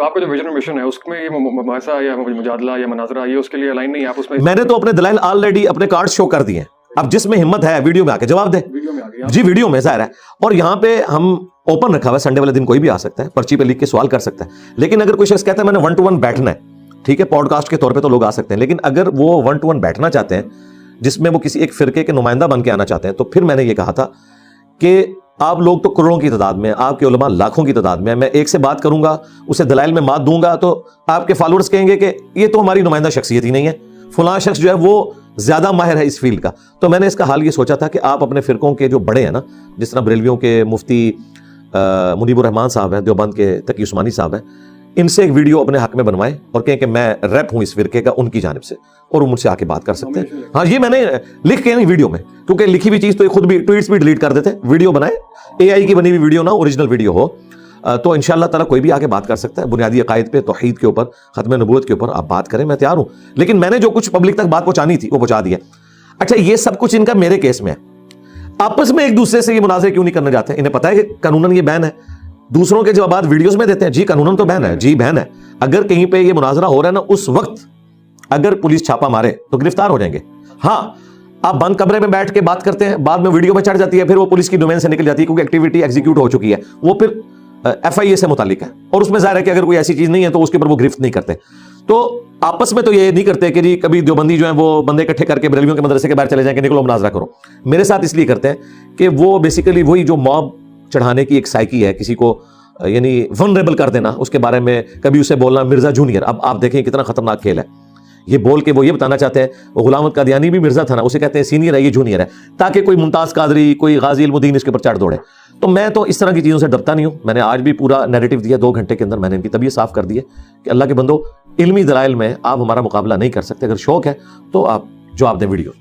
جو آپ کا جو ویژن اور مشن ہے اس میں یہ مباحثہ یا مجادلہ یا مناظرہ یہ اس کے لیے الائن نہیں ہے، آپ اس میں میں نے تو اپنے دلائل آلریڈی اپنے کارڈ شو کر دیے ہیں. اب جس میں ہمت ہے ویڈیو میں آ کے جواب دے. ویڈیو میں آ گئی جی ویڈیو میں ظاہر ہے. اور یہاں پہ ہم اوپن رکھا ہوا ہے، سنڈے والے دن کوئی بھی آ سکتا ہے، پرچی پہ لکھ کے سوال کر سکتا ہے. لیکن اگر کوئی شخص کہتا ہے میں نے 1 to 1 بیٹھنا ہے، ٹھیک ہے، پوڈ کاسٹ کے طور پہ تو لوگ آ سکتے ہیں، لیکن اگر وہ 1 to 1 بیٹھنا چاہتے ہیں جس میں وہ کسی ایک فرقے کے نمائندہ بن کے آنا چاہتے ہیں، تو پھر میں نے یہ کہا تھا کہ آپ لوگ تو کروڑوں کی تعداد میں، آپ کے علماء لاکھوں کی تعداد میں ایک سے بات کروں گا، اسے دلائل میں مات دوں گا، تو آپ کے فالوورز کہیں گے کہ یہ تو ہماری نمائندہ شخصیت ہی نہیں ہے، فلاں شخص جو ہے وہ زیادہ ماہر ہے اس فیلڈ کا. تو میں نے اس کا حال یہ سوچا تھا کہ آپ اپنے فرقوں کے جو بڑے ہیں نا، جس طرح بریلویوں کے مفتی منیب الرحمان صاحب ہیں، دیوبند کے تقی عثمانی صاحب ہیں، ان سے ایک ویڈیو اپنے حق میں بنوائیں اور کہیں کہ میں ریپ ہوں اس فرقے کا ان کی جانب سے، اور وہ مجھ سے آ کے بات کر سکتے ہیں. ہاں یہ میں نے لکھ کے نہیں ویڈیو میں، کیونکہ لکھی ہوئی چیز تو خود بھی ٹویٹس بھی ڈیلیٹ کر دیتے. ویڈیو بنائے، اے آئی کی بنی ہوئی ویڈیو نہ اوریجنل ویڈیو ہو، تو انشاءاللہ تعالیٰ کوئی بھی آ کے بات کر سکتا ہے. بنیادی عقائد پہ، توحید کے اوپر، ختم نبوت کے اوپر آپ بات کریں، میں تیار ہوں. لیکن میں نے جو کچھ پبلک تک بات پہنچانی تھی وہ پہنچا دیا. اچھا یہ سب کچھ ان کا میرے کیس میں ہے. آپس میں ایک دوسرے سے یہ مناظرے کیوں نہیں کرنے جاتے؟ انہیں پتہ ہے کہ قانوناً یہ بین ہے. دوسروں کے جوابات ویڈیوز میں دیتے ہیں، جی قانوناً تو بین ہے، جی بین ہے. اگر کہیں پہ یہ مناظرہ ہو رہا ہے نا، اس وقت اگر پولیس چھاپا مارے تو گرفتار ہو جائیں گے. ہاں آپ بند کمرے میں بیٹھ کے بات کرتے ہیں، بعد میں ویڈیو میں چڑھ جاتی ہے، پھر وہ پولیس کی ڈومین سے نکل جاتی ہے کیونکہ ایکٹیویٹی ایگزیکیوٹ ہو چکی ہے، وہ پھر ایف آئی اے سے متعلق ہے، اور اس میں ظاہر ہے کہ اگر کوئی ایسی چیز نہیں ہے تو اس کے اوپر وہ گرفت نہیں کرتے. تو آپس میں تو یہ نہیں کرتے کہ جی کبھی دیوبندی جو ہیں وہ بندے اکٹھے کر کے بریلویوں کے مدرسے کے باہر چلے جائیں کہ نکلو مناظرہ کرو. میرے ساتھ اس لیے کرتے ہیں کہ وہ بیسیکلی وہی جو موب چڑھانے کی ایک سائیکی ہے، کسی کو یعنی ونریبل کر دینا، اس کے بارے میں کبھی اسے بولنا مرزا جونیئر. اب آپ دیکھیں کتنا خطرناک کھیل ہے یہ، بول کے وہ یہ بتانا چاہتے ہیں وہ غلام احمد قادیانی بھی مرزا تھا نا، اسے کہتے ہیں سینئر ہے، یہ جونیئر ہے، تاکہ کوئی ممتاز قادری، کوئی غازی المدین اس کے اوپر چڑھ دوڑے. تو میں تو اس طرح کی چیزوں سے ڈرتا نہیں ہوں. میں نے آج بھی پورا نیریٹو دیا، 2 گھنٹے کے اندر میں نے ان کی طبیعت صاف کر دی ہے کہ اللہ کے بندو علمی دلائل میں آپ ہمارا مقابلہ نہیں کر سکتے. اگر شوق ہے تو آپ جواب دیں ویڈیو.